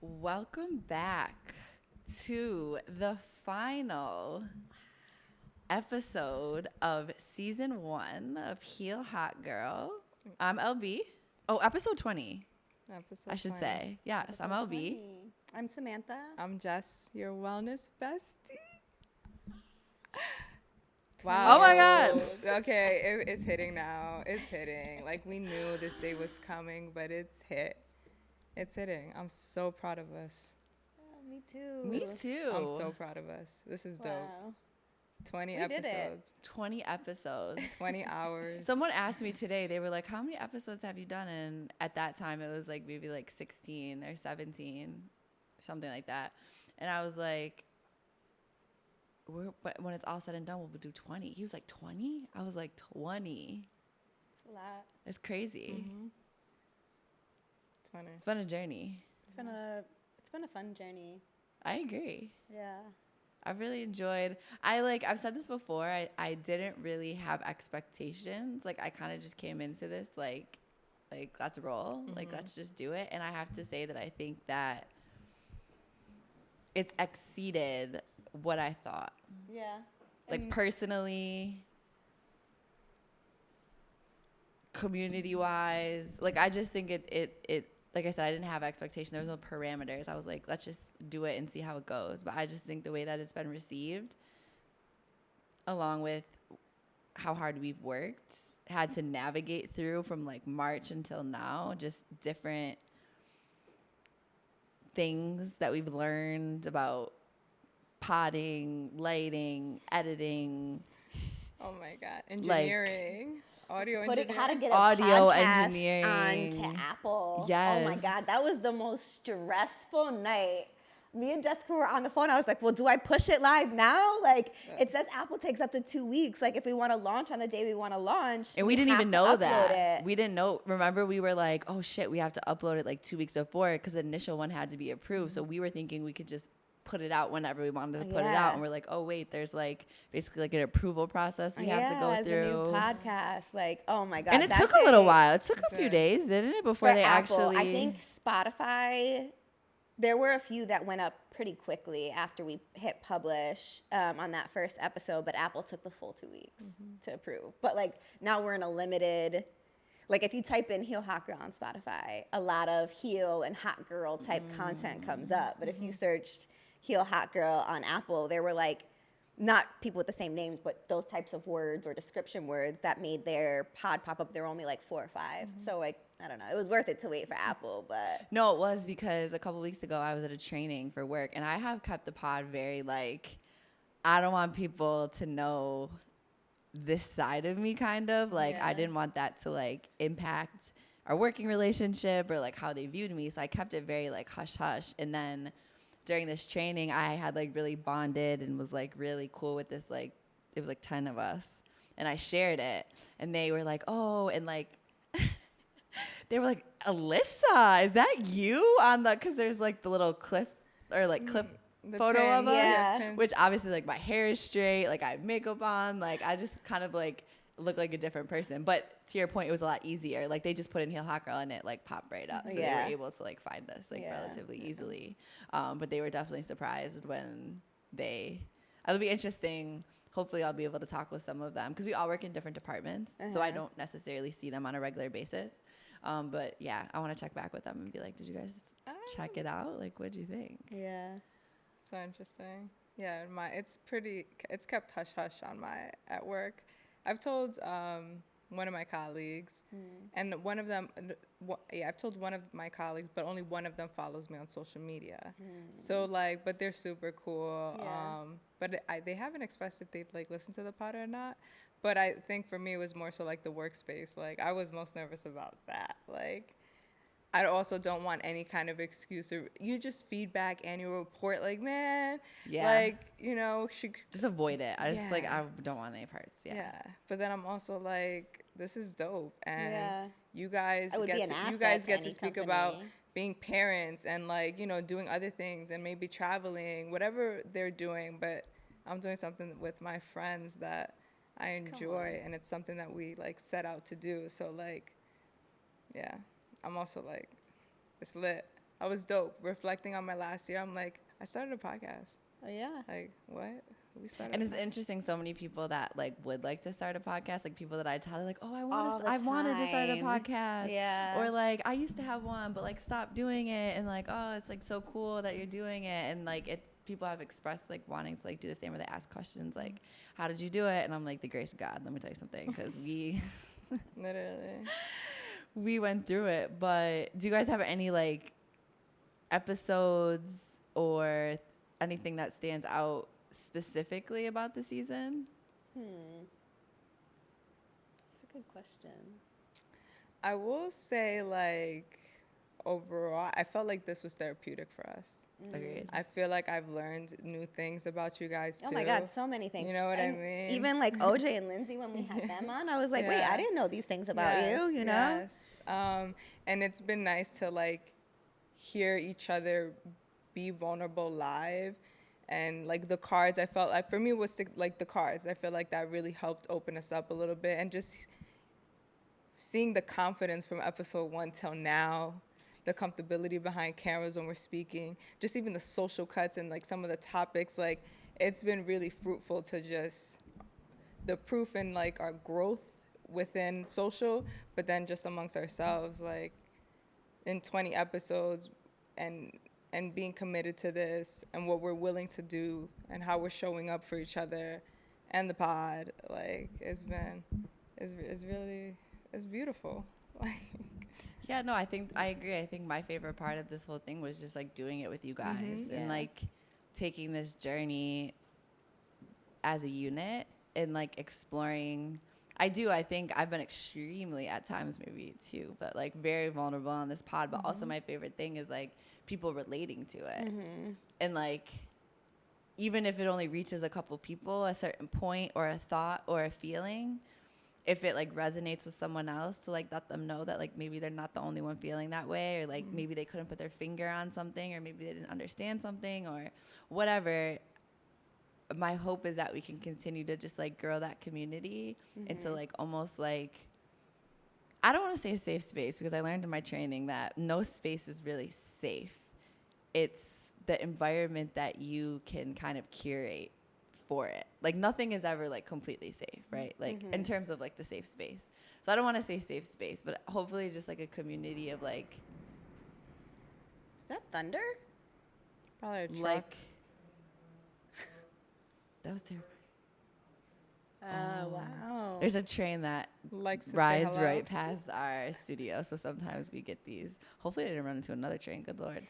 Welcome back to the final episode of season 1 of Heel Hot Girl. I'm LB. Oh, episode 20, Episode I should 20. say. Yes, Episode I'm LB. 20. I'm Samantha. I'm Jess, your wellness bestie. Oh my God. Okay, it's hitting now. It's hitting. Like, we knew this day was coming, but it's hit. It's hitting. I'm so proud of us. Oh, me too. Me too. I'm so proud of us. This is dope. Wow. 20 We did it. episodes. 20 episodes. 20 hours. Someone asked me today, they were like, how many episodes have you done? And at that time, it was like maybe like 16 or 17, something like that. And I was like, but when it's all said and done, we'll do 20. He was like, 20? I was like, 20. It's a lot. It's crazy. Mm-hmm. 20. It's been a journey. It's been a fun journey. I agree. Yeah. I've really enjoyed, I've said this before, I didn't really have expectations. Like, I kind of just came into this like let's roll. Mm-hmm. Like, let's just do it. And I have to say that I think that it's exceeded what I thought. Yeah. Like, personally, community-wise. Like, I just think it like I said, I didn't have expectations. There was no parameters. I was like, let's just do it and see how it goes. But I just think the way that it's been received, along with how hard we've worked, had to navigate through from like March until now, just different things that we've learned about potting, lighting, editing. Oh, my God. Engineering. Audio engineering. How to get a Audio podcast engineering. onto Apple. Yes. Oh my God, that was the most stressful night. Me and Jessica were on the phone. I was like, well, do I push it live now? Like, it says Apple takes up to 2 weeks. Like, if we want to launch on the day we want to launch. And we didn't even know have to that. upload it. We didn't know. Remember, we were like, oh, shit, we have to upload it like 2 weeks before because the initial one had to be approved. So we were thinking we could just put it out whenever we wanted to put it out. And we're like, oh, wait, there's like basically like an approval process we have to go as through. a new podcast. Like, oh my God. And it that took a little day- while. It took a few days, didn't it, before For they Apple, actually. I think Spotify, there were a few that went up pretty quickly after we hit publish on that first episode, but Apple took the full 2 weeks to approve. But like now we're in a limited, like if you type in Heel Hot Girl on Spotify, a lot of heel and hot girl type content comes up. But if you searched Heel Hot Girl on Apple, there were like not people with the same names, but those types of words or description words that made their pod pop up. There were only like 4 or 5. So like, I don't know. It was worth it to wait for Apple, but. No, it was because a couple weeks ago I was at a training for work, and I have kept the pod very like, I don't want people to know this side of me, kind of. Like, I didn't want that to like impact our working relationship or like how they viewed me. So I kept it very like hush hush. And then during this training, I had like really bonded and was like really cool with this, like, it was like 10 of us. And I shared it, and they were like, oh, and like, they were like, Alyssa, is that you on the, because there's like the little clip or like clip The photo pin, of us, yeah. pin. which obviously like my hair is straight, like I have makeup on, like I just kind of like look like a different person. But to your point, it was a lot easier. Like they just put in Heel Hot Girl and it like popped right up. So they Yeah. were able to like find us like relatively easily. But they were definitely surprised when it'll be interesting. Hopefully I'll be able to talk with some of them because we all work in different departments. So I don't necessarily see them on a regular basis. But yeah, I want to check back with them and be like, did you guys check it out? Like, what'd you think? Yeah. So interesting. Yeah, it's kept hush hush at work. I've told one of my colleagues, and one of them, I've told one of my colleagues, but only one of them follows me on social media. So like, but they're super cool. Yeah. But they haven't expressed if they've like listened to the pod or not. But I think for me it was more so like the workspace. Like I was most nervous about that. Like I also don't want any kind of excuse or you just feedback and you report like, man, like, you know, just avoid it. I just like, Yeah. I don't want any parts. Yeah. But then I'm also like, this is dope. And Yeah. you guys It would be an you asset guys to get to any speak company. about being parents and like, you know, doing other things and maybe traveling, whatever they're doing. But I'm doing something with my friends that I enjoy and it's something that we like set out to do. So like, yeah, I'm also like, it's lit. I was dope. Reflecting on my last year, I'm like, I started a podcast. Oh yeah. Like, what? We started. And it's interesting, so many people that like would like to start a podcast, like people that I tell, like, oh, I All wanted the to start a time. podcast. Yeah. Or like, I used to have one, but like stopped doing it. And like, oh, it's like so cool that you're doing it. And like people have expressed like wanting to like do the same, or they ask questions like, how did you do it? And I'm like, the grace of God, let me tell you something, because we Literally. we went through it. But do you guys have any like episodes or anything that stands out specifically about the season? That's a good question. I will say, like, overall, I felt like this was therapeutic for us. Agreed. I feel like I've learned new things about you guys, too. Oh my God, so many things. You know what and I mean? Even like OJ and Lindsay, when we had them on, I was like, wait, Yeah. I didn't know these things about you know? Yes. And it's been nice to, like, hear each other be vulnerable live. And, like, the cards, I felt like, for me, it was, like, the cards. I feel like that really helped open us up a little bit. And just seeing the confidence from episode 1 till now, the comfortability behind cameras when we're speaking, just even the social cuts and like some of the topics, like it's been really fruitful to just the proof in like our growth within social, but then just amongst ourselves, like in 20 episodes and being committed to this and what we're willing to do and how we're showing up for each other and the pod, like it's beautiful. Yeah, no, I agree. I think my favorite part of this whole thing was just like doing it with you guys and like taking this journey as a unit and like exploring. I think I've been extremely at times maybe too, but like very vulnerable on this pod. But also my favorite thing is like people relating to it. And like, even if it only reaches a couple people, a certain point or a thought or a feeling, if it like resonates with someone else, to like let them know that like maybe they're not the only one feeling that way, or like maybe they couldn't put their finger on something, or maybe they didn't understand something or whatever. My hope is that we can continue to just like grow that community into like almost like, I don't want to say a safe space, because I learned in my training that no space is really safe. It's the environment that you can kind of curate for it. Like nothing is ever like completely safe, right? Like in terms of like the safe space. So I don't want to say safe space, but hopefully just like a community of like. Is that thunder? Probably a truck. Like. That was terrible. Oh, wow. There's a train that Likes to say rides hello. right past our studio, so sometimes we get these. Hopefully I didn't run into another train, good Lord.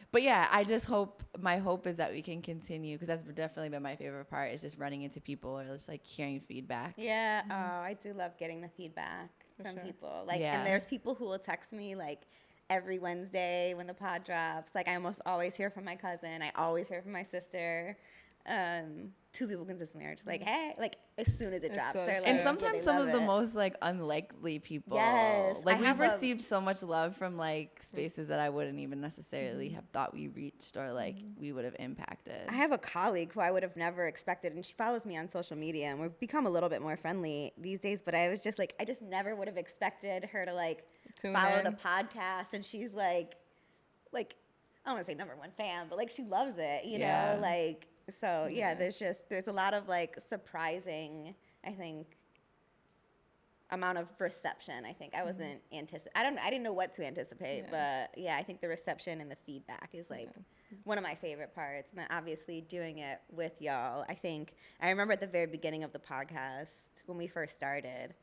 But yeah, I just hope, my hope is that we can continue, because that's definitely been my favorite part, is just running into people or just like hearing feedback. Yeah, oh, I do love getting the feedback from sure. people. Like, Yeah. and there's people who will text me like every Wednesday when the pod drops. Like, I almost always hear from my cousin. I always hear from my sister. 2 people consistently are just like, hey, like as soon as it It's drops, so they're true. like, And yeah, sometimes they some love of the it. most like unlikely people. Yes, Like I we've have received so much love from like spaces that I wouldn't even necessarily have thought we reached or like we would have impacted. I have a colleague who I would have never expected, and she follows me on social media, and we've become a little bit more friendly these days. But I was just like, I just never would have expected her to like Tune follow in. the podcast, and she's like, I don't want to say number 1 fan, but like she loves it, you Yeah. know, like so. Yeah, Yeah. there's a lot of like surprising, I think, amount of reception. I think I wasn't I didn't know what to anticipate, but yeah, I think the reception and the feedback is like one of my favorite parts. And then obviously doing it with y'all. I remember at the very beginning of the podcast when we first started,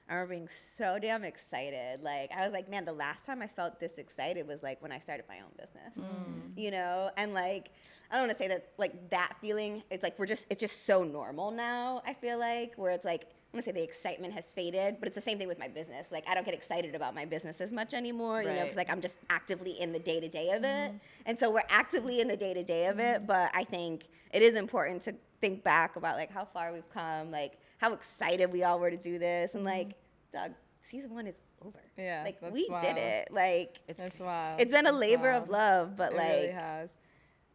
I remember being so damn excited. Like I was like, man, the last time I felt this excited was like when I started my own business. You know? And like I don't want to say that like that feeling, it's like it's just so normal now, I feel like, where it's like I'm gonna say the excitement has faded, but it's the same thing with my business. Like I don't get excited about my business as much anymore, you know, because like I'm just actively in the day-to-day of it. And so we're actively in the day-to-day of it, but I think it is important to think back about like how far we've come, like how excited we all were to do this, and like, Doug, season 1 is over. Yeah, like that's we wild. did it. Like That's wild. it's been a That's labor wild. of love, but It like really has.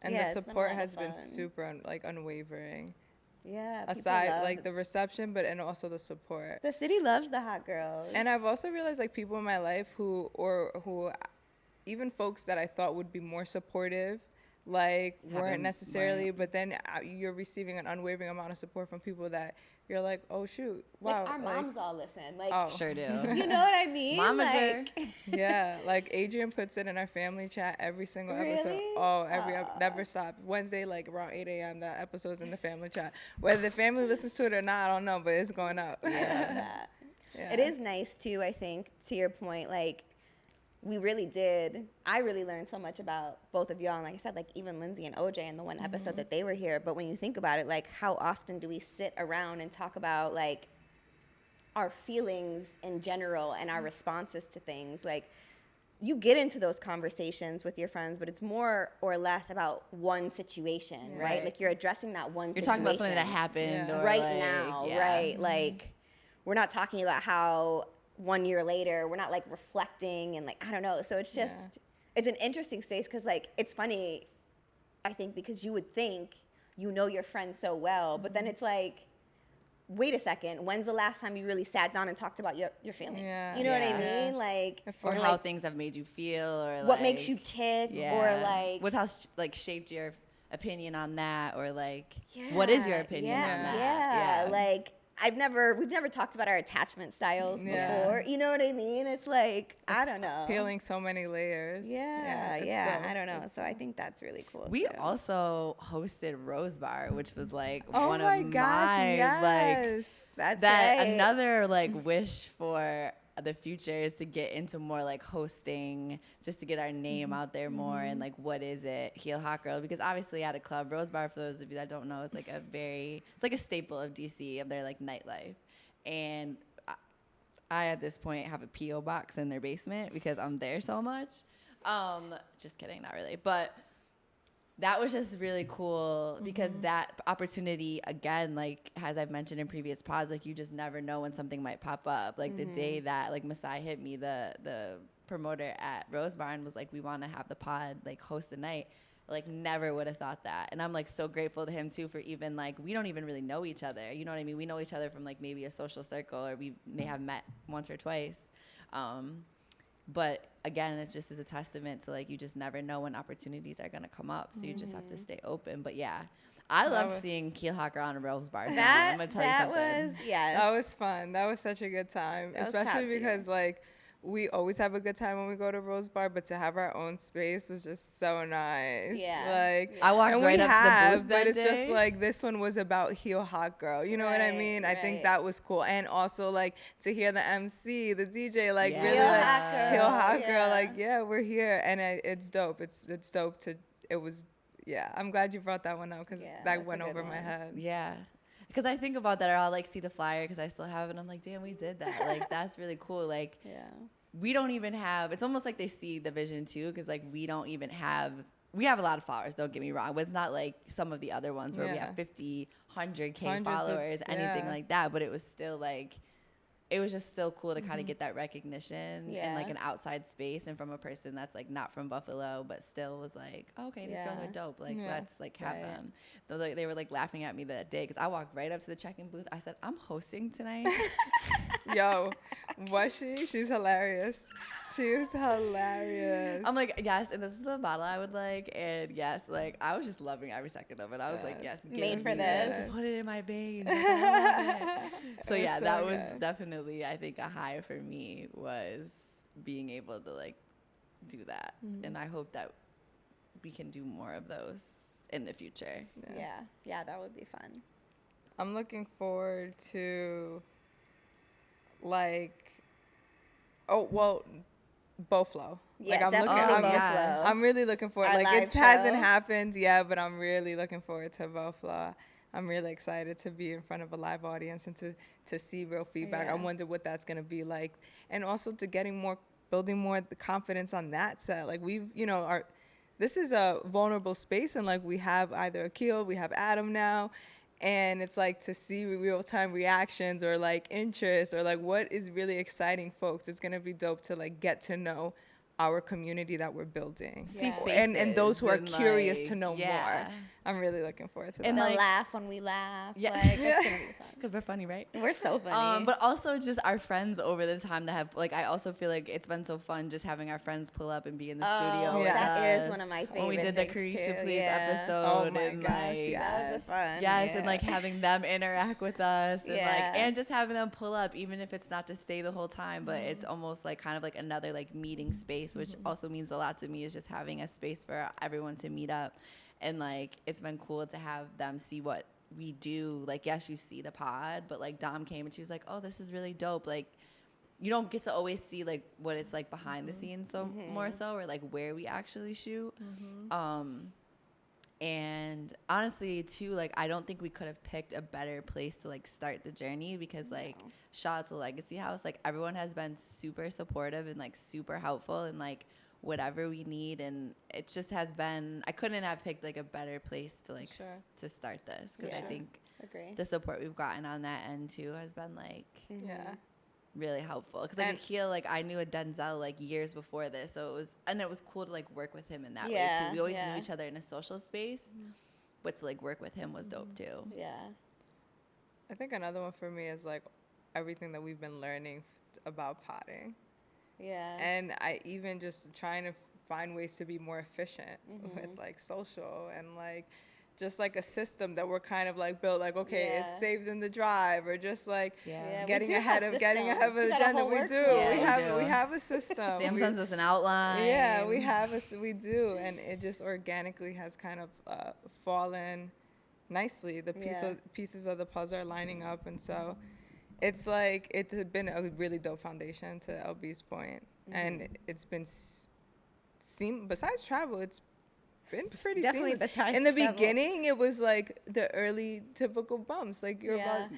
And yeah, the it's been a support lot of has been fun. super unwavering. yeah, people Aside love like the reception, and also the support. the city loves the hot girls. And I've also realized like people in my life who even folks that I thought would be more supportive, like weren't necessarily, but then you're receiving an unwavering amount of support from people that you're like, oh shoot, wow. Like our moms all listen. Like, Sure do. you know what I mean? Momager. Like, yeah, like Adrian puts it in our family chat every single episode. Really? Oh, never stop. Wednesday, like around 8 a.m. That episode's in the family chat. Whether the family listens to it or not, I don't know, but it's going up. yeah. Yeah. It is nice too, I think, to your point, like I really learned so much about both of y'all. And like I said, like even Lindsay and OJ in the one episode that they were here. But when you think about it, like how often do we sit around and talk about like our feelings in general and our responses to things? Like you get into those conversations with your friends, but it's more or less about one situation, right? Like you're addressing that one You're situation. talking about something that happened or right like, now, yeah. right? Like we're not talking about how 1 year later we're not like reflecting and like I don't know. So it's just it's an interesting space because like it's funny, I think, because you would think you know your friends so well, but then it's like, wait a second, when's the last time you really sat down and talked about your feelings? Yeah. You know what I Yeah. mean? Like Or like, how things have made you feel, or what like, makes you tick, or like what has like shaped your opinion on that, or like what is your opinion on that? Yeah, like we've never talked about our attachment styles before. You know what I mean? It's like, I don't know. Peeling so many layers. Yeah, it's I don't know. It's So I think that's really cool. We too. also hosted Rose Bar, which was like Oh one my of gosh, my yes. That's that right. another like wish for the future is to get into more like hosting, just to get our name out there more, and like what is it, Heel Hot Girl, because obviously at a club, Rose Bar, for those of you that don't know, it's like a staple of DC, of their like nightlife. And I at this point have a PO box in their basement because I'm there so much. Just kidding, not really, but that was just really cool because that opportunity, again, like as I've mentioned in previous pods, like you just never know when something might pop up. Like the day that like Masai hit me, the promoter at Rose Barn was like, we want to have the pod like host the night. Like never would have thought that. And I'm like so grateful to him too for even like, we don't even really know each other. You know what I mean? We know each other from like maybe a social circle, or we may have met once or twice. But again, it just is a testament to like you just never know when opportunities are gonna come up, so you just have to stay open. But yeah, I loved seeing Keel Hot Girl on a Rose Bar. I'm gonna tell you something. That was fun. That was such a good time, especially because like we always have a good time when we go to Rose Bar, but to have our own space was just so nice. Like I walked right up to the booth but it's day. just like this one was about Heel Hot Girl. You know what I mean? I think that was cool, and also like to hear the MC, the DJ, like really Heel like Hot Girl. Heel Hot Girl, like we're here, and it's dope. It's dope to. It was I'm glad you brought that one up because that went over my head. Yeah. Because I think about that, or I'll like see the flyer because I still have it. And I'm like, damn, we did that. Like, that's really cool. Like, we don't even have, it's almost like they see the vision too. Because like, we don't even have, we have a lot of followers, don't get me wrong. But it's not like some of the other ones where we have 50, 100K followers, anything like that. But it was still like, it was just still cool to kind of get that recognition in like an outside space, and from a person that's like not from Buffalo, but still was like, oh, okay, these girls are dope. Like let's like have them. They were like laughing at me that day because I walked right up to the check-in booth. I said, I'm hosting tonight. Yo, was she? She's hilarious. She was hilarious. I'm like, yes, and this is the bottle I would like, and yes, like I was just loving every second of it. I was like, yes, made for this. Put it in my veins. Like, I love it. So yeah, so that was good. definitely, I think, a high for me was being able to like do that, and I hope that we can do more of those in the future. Yeah, that would be fun. I'm looking forward to like, Boflo. Yeah, like definitely I'm really looking forward. Our Like live it hasn't show. happened yet, but I'm really looking forward to Boflo. I'm really excited to be in front of a live audience and to see real feedback. I wonder what that's gonna be like, and also to building more the confidence on that set. Like this is a vulnerable space, and like we have either Akil, we have Adam now. And it's like to see real-time reactions or like interest or like what is really exciting folks. It's going to be dope to like get to know our community that we're building. See And those who are faces curious and, to know like, more. I'm really looking forward to that. And they'll like- laugh when we laugh. Yeah. Like, it's gonna be fun. Because we're funny, right? We're so funny. But also just our friends over the time that have, like, I also feel like it's been so fun just having our friends pull up and be in the studio with that us. is one of my favorite When we did the things, Carisha too. Please Yeah. episode. Oh my and gosh, like, That was a fun. Yes, and like having them interact with us and Yeah. like and just having them pull up, even if it's not to stay the whole time, but it's almost like kind of like another like meeting space, which also means a lot to me, is just having a space for everyone to meet up. And like it's been cool to have them see what we do. Like, yes, you see the pod, but like Dom came and she was like, oh, this is really dope. Like, you don't get to always see like what it's like behind the scenes, so more so, or like where we actually shoot. And honestly too, like I don't think we could have picked a better place to like start the journey, because like shout out to Legacy House, like everyone has been super supportive and like super helpful and like whatever we need, and it just has been, I couldn't have picked like a better place to like to start this, because I think Agree. the support we've gotten on that end too has been like Yeah. really helpful, because like Akil, like I knew a Denzel like years before this, so it was cool to like work with him in that way too. We always knew each other in a social space, but to like work with him was dope too. Yeah. I think another one for me is like everything that we've been learning about potting. Yeah. And I even just trying to find ways to be more efficient with like social and like just like a system that we're kind of like built like, okay, it's saved in the drive, or just like getting ahead of the agenda. We do. Yeah, We have a system. Sam sends us an outline. Yeah, we do, and it just organically has kind of fallen nicely. The pieces of the puzzle are lining up, and so it's like it's been a really dope foundation, to LB's point, and it's been besides travel, it's been pretty Definitely seamless. besides In the travel. beginning, it was like the early typical bumps, like you're about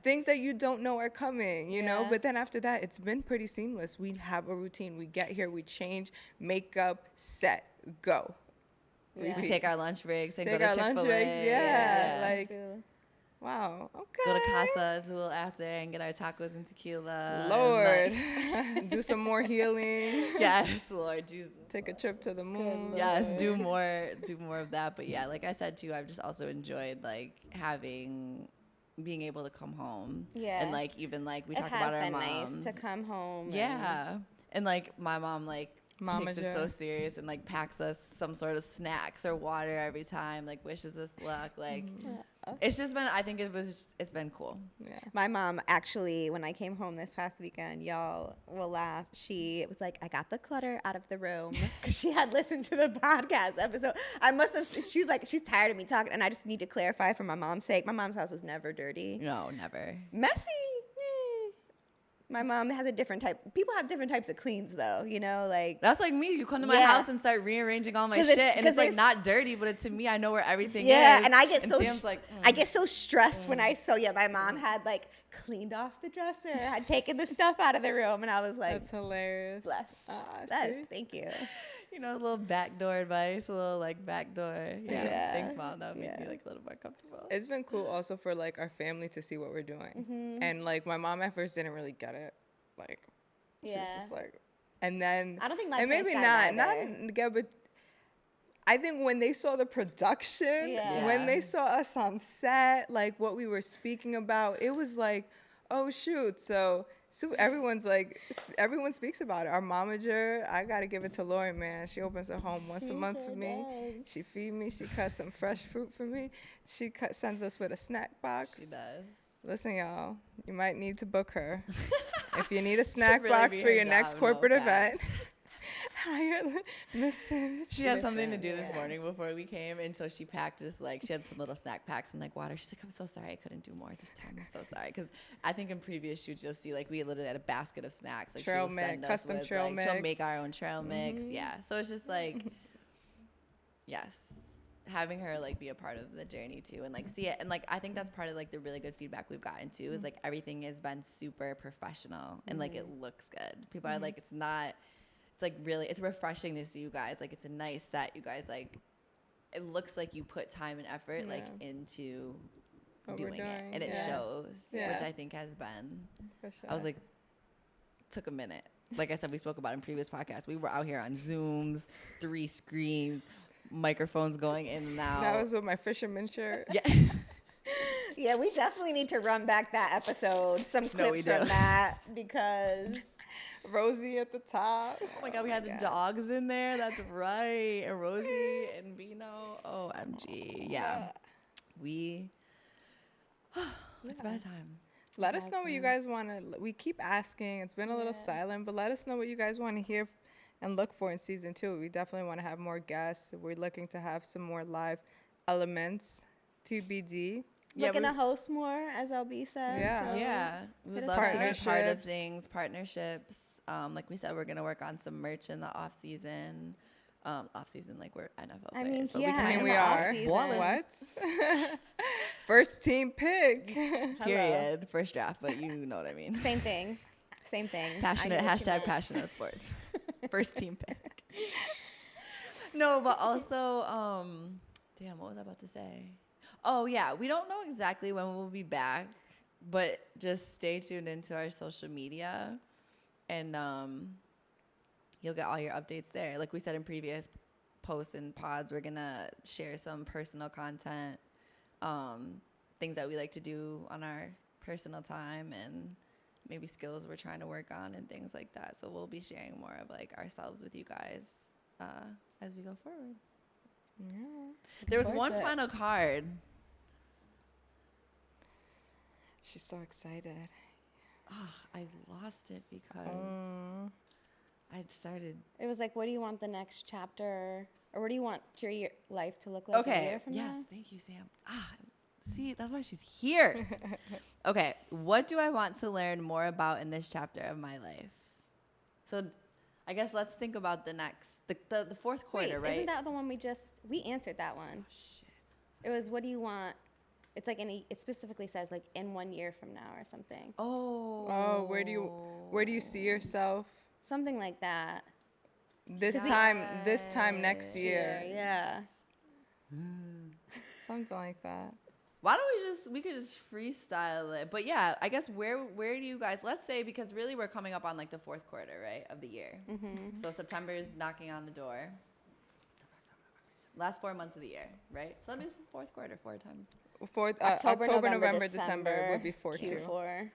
things that you don't know are coming, you know. But then after that, it's been pretty seamless. We have a routine. We get here, we change, makeup, set, go. We take our lunch breaks and Take go to our lunch Chick-fil-A. breaks, like wow, okay. Go to Casa Azul after and get our tacos and tequila. Lord, and, like, do some more healing. Yes, Lord Jesus. Take a trip to the moon. Yes, do more of that. But yeah, like I said too, I've just also enjoyed like being able to come home. Yeah. And like even like we talk about our moms. It has been nice to come home. Yeah. And like my mom like Mama takes it so serious and like packs us some sort of snacks or water every time, like wishes us luck. Like it's just been, I think it's been cool. Yeah. My mom actually, when I came home this past weekend, y'all will laugh. She was like, I got the clutter out of the room, because she had listened to the podcast episode. She's like, she's tired of me talking, and I just need to clarify for my mom's sake. My mom's house was never dirty. No, never. Messy. My mom has a different type. People have different types of cleans, though. You know, like that's like me. You come to my house and start rearranging all my shit, and it's like not dirty, but to me, I know where everything is. Yeah, and I get I get so stressed when I my mom had like cleaned off the dresser, had taken the stuff out of the room, and I was like, that's hilarious. Bless, thank you. You know, a little backdoor advice, a little like backdoor. Yeah. Thanks, Mom. That would make me like a little more comfortable. It's been cool also for like our family to see what we're doing. And like my mom at first didn't really get it. Like, she's just like, and then I don't think my and maybe not get, but I think when they saw the production, when they saw us on set, like what we were speaking about, it was like, oh shoot. So everyone speaks about it. Our momager, I gotta give it to Lori, man. She opens her home once a month for me. She feed me. She cuts some fresh fruit for me. She sends us with a snack box. She does. Listen, y'all, you might need to book her. If you need a snack box for your next corporate event, hire Miss Sims. She had something to do this morning before we came, and so she packed just like, she had some little snack packs and like water. She's like, I'm so sorry I couldn't do more this time. I'm so sorry. Because I think in previous shoots, you'll see like we literally had a basket of snacks. Like trail mix, custom trail mix. She'll make our own trail mix. Yeah. So it's just like, yes. Having her like be a part of the journey too, and like see it, and like I think that's part of like the really good feedback we've gotten too, is like everything has been super professional and like it looks good. People are like, it's like really, it's refreshing to see you guys, like it's a nice set, you guys, like it looks like you put time and effort like into doing it, and it shows, which I think has been, I was like, took a minute. like I said, we spoke about in previous podcasts. We were out here on Zooms, 3 screens, microphones going in and out. That was with my fisherman shirt. Yeah. Yeah, we definitely need to run back that episode, some clips from that, because Rosie at the top. Oh my God, we had the dogs in there. That's right. And Rosie and Vino. OMG. Yeah. It's about a time. Let us know what you guys want to. We keep asking. It's been a little silent, but let us know what you guys want to hear and look for in season 2. We definitely want to have more guests. We're looking to have some more live elements. TBD. Looking to host more, as LB said. Yeah. So Yeah. We'd love to be part of things, partnerships. Like we said, we're going to work on some merch in the off season. Off season, like we're NFL players. I mean, but yeah, we are. What? First team pick. Period. First draft, but you know what I mean. Same thing. Same thing. Passionate, hashtag passionate sports. First team pick. No, but also, damn, what was I about to say? Oh, yeah, we don't know exactly when we'll be back, but just stay tuned into our social media, and you'll get all your updates there. Like we said in previous posts and pods, we're going to share some personal content, things that we like to do on our personal time, and maybe skills we're trying to work on and things like that. So we'll be sharing more of like ourselves with you guys as we go forward. Yeah. There was one final card. She's so excited. I lost it because I'd started. It was like, what do you want the next chapter, or what do you want your life to look like a year from now? Thank you, Sam. See, that's why she's here. Okay, what do I want to learn more about in this chapter of my life? So I guess let's think about the next, the fourth quarter, right? Isn't that the one we answered that one? Oh, shit. It was, what do you want? It's like it specifically says like in 1 year from now or something. Oh, where do you see yourself? Something like that. This time next year. Yeah. Something like that. Why don't we could just freestyle it. But yeah, I guess where do you guys, let's say, because really we're coming up on like the fourth quarter, right, of the year. Mm-hmm. So September is knocking on the door. Last 4 months of the year, right? So that'd be the fourth quarter, 4 times. October, November, December would be 4Q. Q4.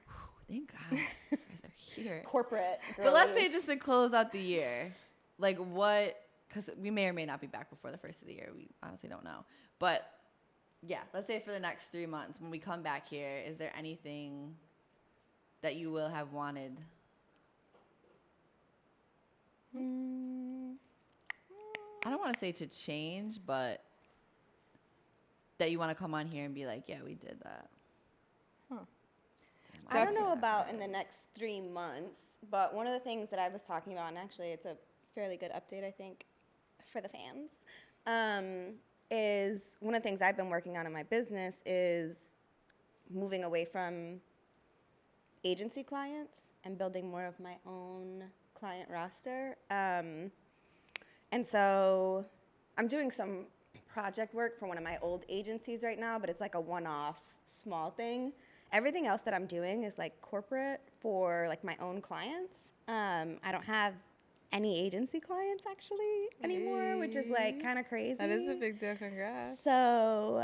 Thank God you guys are here. Corporate. But let's say just to close out the year, like what, because we may or may not be back before the first of the year. We honestly don't know. But yeah, let's say for the next 3 months, when we come back here, is there anything that you will have wanted? I don't want to say to change, but that you want to come on here and be like, yeah, we did that. I don't know about in the next 3 months, but one of the things that I was talking about, and actually it's a fairly good update, I think, for the fans, is one of the things I've been working on in my business is moving away from agency clients and building more of my own client roster. And so I'm doing some project work for one of my old agencies right now, but it's like a one-off small thing. Everything else that I'm doing is like corporate for like my own clients. I don't have any agency clients actually anymore, which is like kind of crazy. That is a big deal. Congrats. So,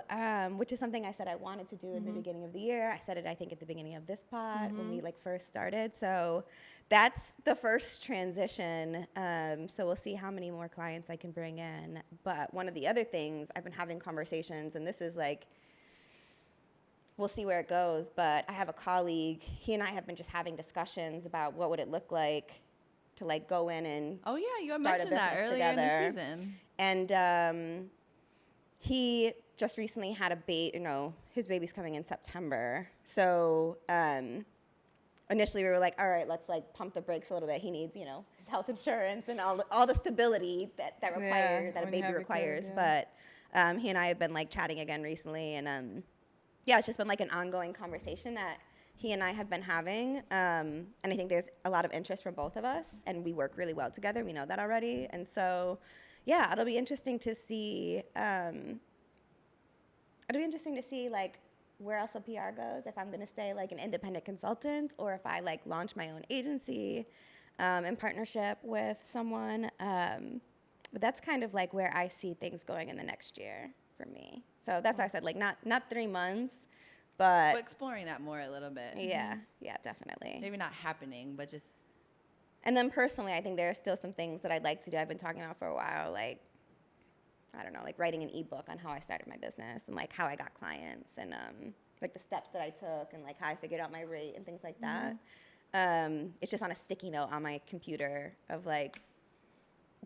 which is something I said I wanted to do in the beginning of the year. I said it, I think, at the beginning of this pod when we like first started. So that's the first transition. So we'll see how many more clients I can bring in. But one of the other things, I've been having conversations, and this is like, we'll see where it goes. But I have a colleague, he and I have been just having discussions about what would it look like to like go in and you had mentioned that earlier in the season. And he just recently had his baby's coming in September. So initially we were like, all right, let's like pump the brakes a little bit. He needs, his health insurance and all the stability that a baby requires. But he and I have been like chatting again recently, and it's just been like an ongoing conversation that he and I have been having, and I think there's a lot of interest from both of us, and we work really well together. We know that already, and so, it'll be interesting to see. Like where else the PR goes. If I'm gonna stay like an independent consultant, or if I like launch my own agency. in partnership with someone. But that's kind of like where I see things going in the next year for me. So that's why I said like not 3 months, but exploring that more a little bit. yeah, yeah, definitely. Maybe not happening, but just. And then personally, I think there are still some things that I'd like to do. I've been talking about for a while, like, I don't know, like writing an ebook on how I started my business and like how I got clients and like the steps that I took and like how I figured out my rate and things like that. It's just on a sticky note on my computer of like,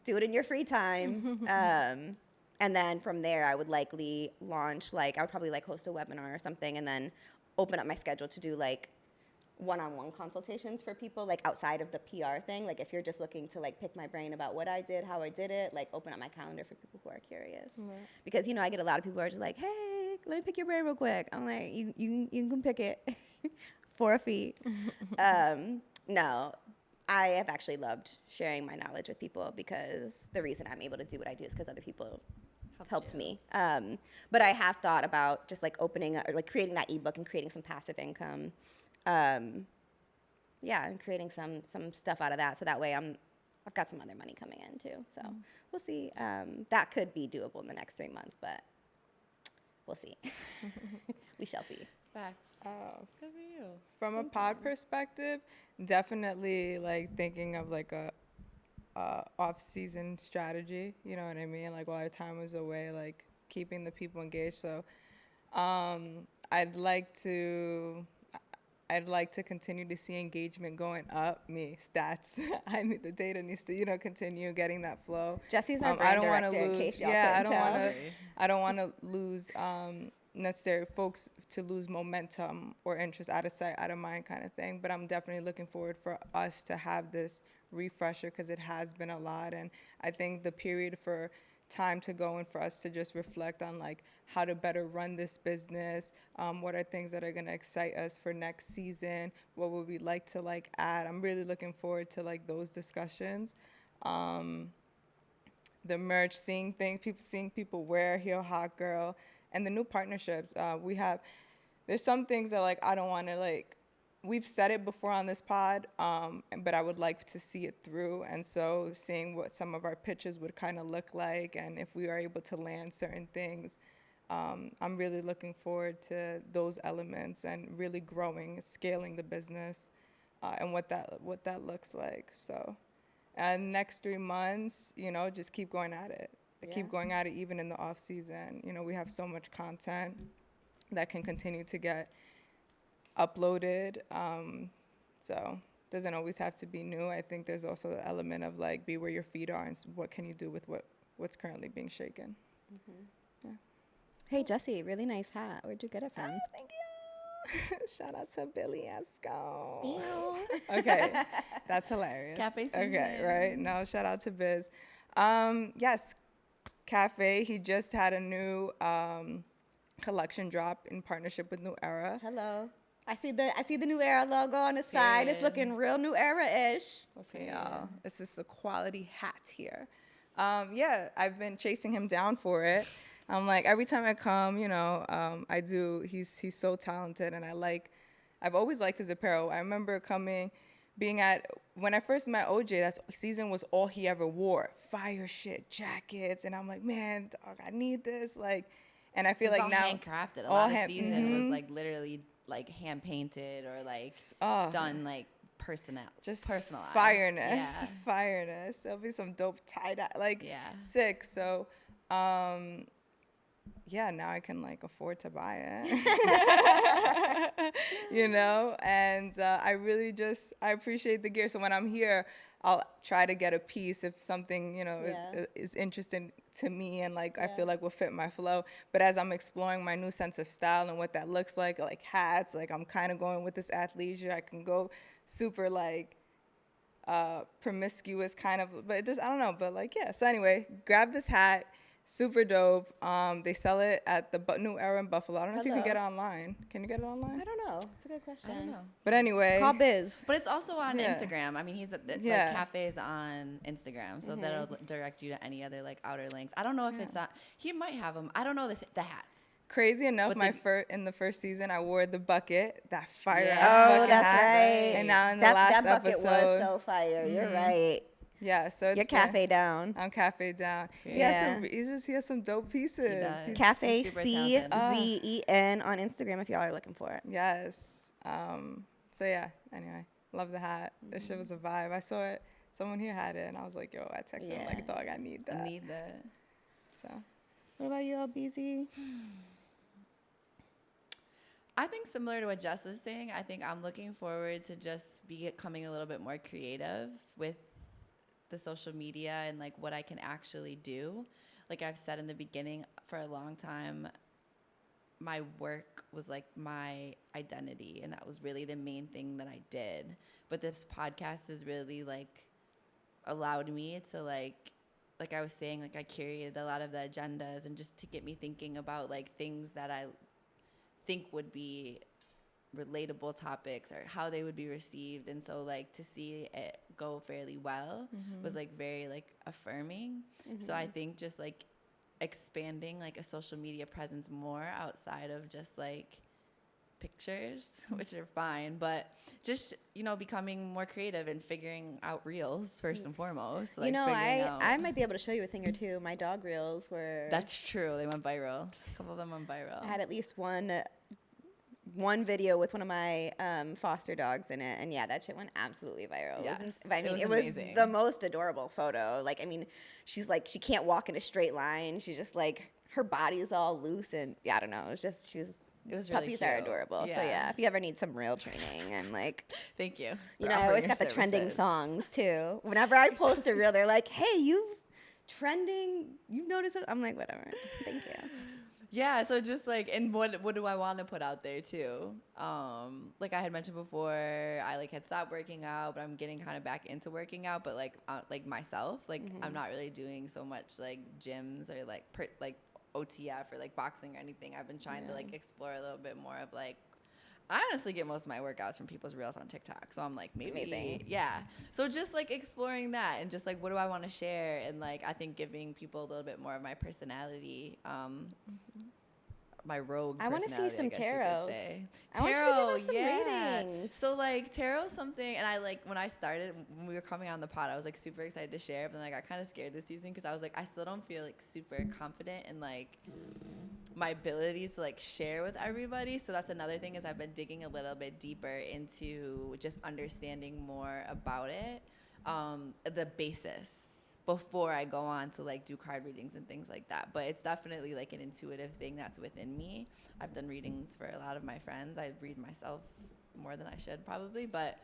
do it in your free time. And then from there, I would likely launch, like, I would probably like host a webinar or something and then open up my schedule to do like one-on-one consultations for people, like outside of the PR thing. Like if you're just looking to like pick my brain about what I did, how I did it, like open up my calendar for people who are curious. Because, you know, I get a lot of people who are just like, hey, let me pick your brain real quick. I'm like, you can pick it for a fee. No, I have actually loved sharing my knowledge with people because the reason I'm able to do what I do is because other people helped me. But I have thought about just like opening or like creating that ebook and creating some passive income. Yeah, and creating some stuff out of that. So that way I've got some other money coming in too. So we'll see. That could be doable in the next 3 months, but we'll see. We shall see. Facts. Good for you. From a pod perspective, definitely like thinking of like a off-season strategy. You know what I mean? Like while our time was away, like keeping the people engaged. So I'd like to continue to see engagement going up. Stats. I need the data needs to, you know, continue getting that flow. Jesse's our brand director, in case y'all couldn't tell. I don't want to lose necessary folks to lose momentum or interest, out of sight, out of mind kind of thing. But I'm definitely looking forward for us to have this refresher because it has been a lot. And I think the period for time to go and for us to just reflect on like how to better run this business, what are things that are going to excite us for next season, what would we like to like add. I'm really looking forward to like those discussions. The merch, seeing people wear Heel Hot Girl, and the new partnerships. There's some things that like I don't want to like, we've said it before on this pod, but I would like to see it through. And so seeing what some of our pitches would kind of look like and if we are able to land certain things, I'm really looking forward to those elements and really growing, scaling the business and what that looks like. So next 3 months, you know, just keep going at it. Keep going at it even in the off season. You know, we have so much content that can continue to get uploaded. So it doesn't always have to be new. I think there's also the element of like be where your feet are and what can you do with what's currently being shaken. Yeah. Hey Jesse, really nice hat. Where'd you get it from? Oh, thank you. Shout out to Billy Esco. Okay, that's hilarious. Cafe season. Okay, right. No, shout out to Biz. Yes, Cafe. He just had a new collection drop in partnership with New Era. Hello. I see the New Era logo on the side. It's looking real New Era-ish. Okay, y'all. This is a quality hat here. Yeah, I've been chasing him down for it. I'm like, every time I come, you know, I do. He's so talented, and I've always liked his apparel. I remember when I first met OJ, that season was all he ever wore. Fire shit, jackets, and I'm like, man, dog, I need this. Like, and I feel like now handcrafted. A lot of season was like literally like hand painted or like done like personalized. Fireness. There'll be some dope tie-dye, like sick. So, yeah, now I can like afford to buy it, you know. And I appreciate the gear. So when I'm here, I'll try to get a piece if something, you know, is interesting to me and like I feel like will fit my flow. But as I'm exploring my new sense of style and what that looks like hats, like I'm kind of going with this athleisure. I can go super like promiscuous kind of, but just I don't know. But like So anyway, grab this hat. Super dope. They sell it at the New Era in Buffalo. I don't know if you can get it online. Can you get it online? I don't know. It's a good question. I don't know. But anyway. Call Biz. But it's also on Instagram. I mean, like Cafe's on Instagram, so that'll direct you to any other like outer links. I don't know if it's on. He might have them. I don't know the hats. Crazy enough, But in the first season, I wore the bucket, that fire Yeah. ass Oh, bucket that's hat. right. And now in the That last bucket episode, was so fire. You're right. yeah, so it's You're cafe down. I'm cafe down. Yeah. He has some dope pieces. He does. Cafe He's super talented. CZEN on Instagram if y'all are looking for it. Yes. So yeah. Anyway, love the hat. This shit was a vibe. I saw it. Someone here had it, and I was like, "Yo," I texted him like, "Dog, I need that." I need that. So. What about you, LBZ? I think similar to what Jess was saying, I think I'm looking forward to just becoming a little bit more creative with the social media and like what I can actually do. Like I've said in the beginning, for a long time, my work was like my identity, and that was really the main thing that I did. But this podcast has really like allowed me to like I was saying, like I curated a lot of the agendas and just to get me thinking about like things that I think would be relatable topics or how they would be received. And so like to see it go fairly well was like very like affirming. So I think just like expanding like a social media presence more outside of just like pictures, which are fine, but just, you know, becoming more creative and figuring out reels first and foremost. Like You know, figuring out. I might be able to show you a thing or two. My dog reels were. That's true. They went viral. A couple of them went viral. I had at least one video with one of my foster dogs in it, and yeah, that shit went absolutely viral. Yes, It was amazing. the most adorable photo. Like, I mean, she's like, she can't walk in a straight line. She's just like, her body is all loose, and yeah, I don't know. It was really puppies cute. are adorable. So yeah, if you ever need some reel training, I'm like, Thank you. you for know, I offering always your got the trending services. songs too. Whenever I post a reel, they're like, hey, you've trending, you've noticed it? I'm like, whatever. Thank you. Yeah, so just like, and what do I want to put out there too? Like I had mentioned before, I like had stopped working out, but I'm getting kind of back into working out, but like myself, like I'm not really doing so much like gyms or like OTF or like boxing or anything. I've been trying to like explore a little bit more of like, I honestly get most of my workouts from people's reels on TikTok. So I'm like, maybe, amazing. yeah. So just like exploring that and just like, what do I want to share? And like, I think giving people a little bit more of my personality, my rogue I want to personality, see some I guess you could tarots. say. I want you to give us some ratings. So like tarot's something, and I like when I started, when we were coming on the pod, I was like super excited to share, but then I got kind of scared this season because I was like, I still don't feel like super confident in like my abilities to like share with everybody. So that's another thing, is I've been digging a little bit deeper into just understanding more about it, the basis, before I go on to like do card readings and things like that. But it's definitely like an intuitive thing that's within me. I've done readings for a lot of my friends. I read myself more than I should probably, but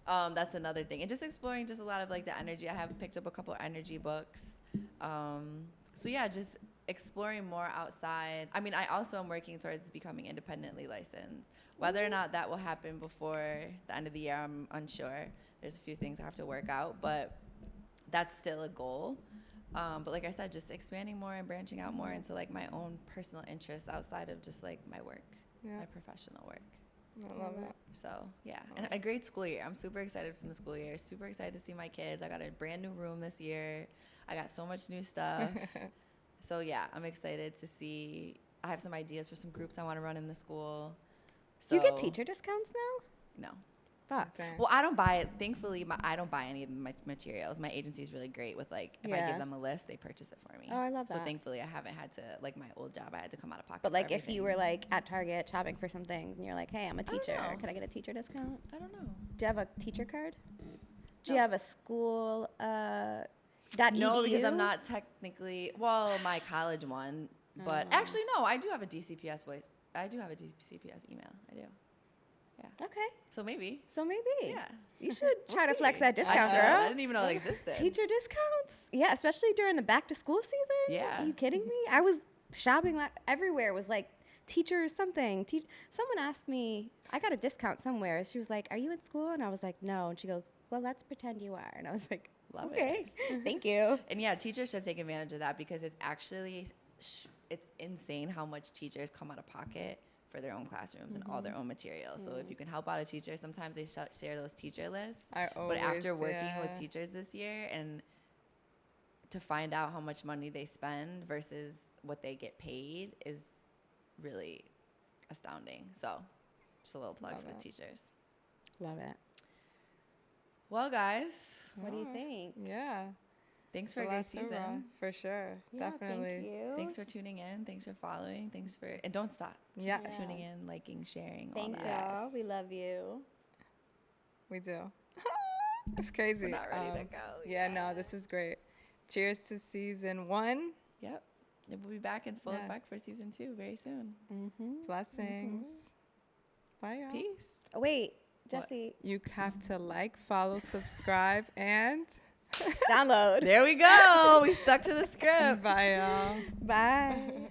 that's another thing. And just exploring just a lot of like the energy. I have picked up a couple energy books. So yeah, just exploring more outside. I mean, I also am working towards becoming independently licensed. Whether or not that will happen before the end of the year, I'm unsure. There's a few things I have to work out, but that's still a goal. But like I said, just expanding more and branching out more into like my own personal interests outside of just like my work, my professional work. I love it. So yeah, and a great school year. I'm super excited from the school year. Super excited to see my kids. I got a brand new room this year. I got so much new stuff. So yeah, I'm excited to see. I have some ideas for some groups I want to run in the school. So, Do you get teacher discounts now? No. Fuck. Dang. Well, I don't buy it. Thankfully, I don't buy any of my materials. My agency is really great with like, if I give them a list, they purchase it for me. Oh, I love that. So thankfully, I haven't had to, like my old job, I had to come out of pocket. But like, for if you were like at Target shopping for something, and you're like, "Hey, I'm a I don't teacher. know. Can I get a teacher discount?" I don't know. Do you have a teacher card? Do No. you have a school No, .edu? because I'm not technically, well, my college one, but actually, no, I do have a DCPS voice. I do have a DCPS email. I do. Yeah. Okay, So maybe. so maybe Yeah. you should try to flex see. that I discount, should. I girl. didn't even know it existed. Teacher discounts? Yeah, especially during the back to school season. Yeah. Are you kidding me? I was shopping everywhere. Was like teacher something. Someone asked me, I got a discount somewhere. She was like, "Are you in school?" And I was like, "No." And she goes, "Well, let's pretend you are." And I was like, Love "Okay, thank you." And yeah, teachers should take advantage of that because it's actually, it's insane how much teachers come out of pocket for their own classrooms and all their own materials. So if you can help out a teacher, sometimes they share those teacher lists. But after working with teachers this year and to find out how much money they spend versus what they get paid is really astounding. So just a little plug Love for it. the teachers. Love it. Well, guys, What do you think? Yeah. thanks for a great season. For sure. Yeah, Definitely. Thank you. Thanks for tuning in. Thanks for following. Thanks for, and don't stop. Keep Yes. tuning in, liking, sharing, Thank all that. y'all. We love you. We do. It's crazy. We're not ready to go. Yeah, no, this is great. Cheers to season 1. Yep. And we'll be back in full Yes. effect for season 2 very soon. Blessings. Bye, y'all. Peace. Oh, wait, Jesse, You have to like, follow, subscribe, and download. There we go. We stuck to the script. bye, y'all. Bye.